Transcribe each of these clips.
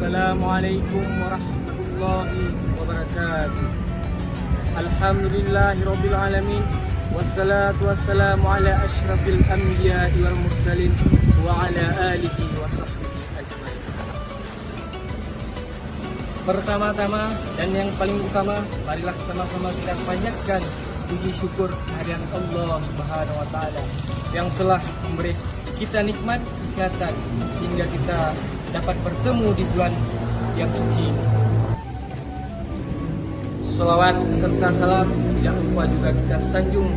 Assalamualaikum warahmatullahi wabarakatuh. Alhamdulillahirabbil alamin. Wassalatu wassalamu ala asyrafil anbiya'i wal mursalin wa ala alihi wa sahbihi ajmain. Pertama-tama dan yang paling utama, marilah sama-sama kita panjatkan puji syukur kehadiran Allah Subhanahu wa taala yang telah memberi kita nikmat kesehatan sehingga kita dapat bertemu di bulan yang suci. Salawat serta salam tidak lupa juga kita sanjung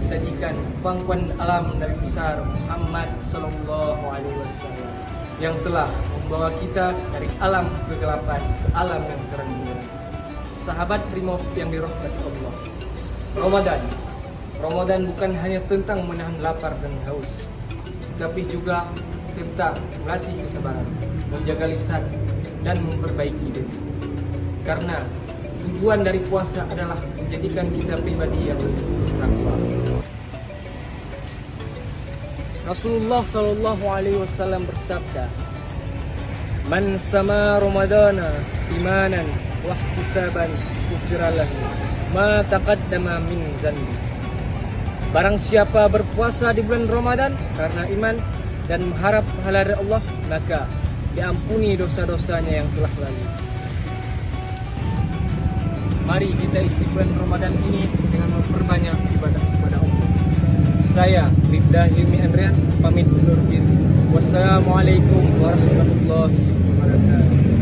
sajikan pangkuan alam Nabi besar Muhammad sallallahu alaihi wasallam yang telah membawa kita dari alam kegelapan ke alam yang terang benderang. Sahabat Primo yang dirahmati Allah. Ramadan bukan hanya tentang menahan lapar dan haus, tapi juga tentang melatih kesabaran, menjaga lisan, dan memperbaiki diri. Karena tujuan dari puasa adalah menjadikan kita pribadi yang lebih bertakwa. Rasulullah Shallallahu Alaihi Wasallam bersabda, "Man sama Ramadana imanan wahtisaban ghufira lahu ma taqaddama min dzanbi." Barang siapa berpuasa di bulan Ramadan karena iman dan mengharap pahala dari Allah, maka diampuni dosa-dosanya yang telah lalu. Mari kita isi bulan Ramadan ini dengan memperbanyak ibadah kepada Allah. Saya, Rifda Hilmi Andrian, pamit undur diri. Wassalamualaikum warahmatullahi wabarakatuh.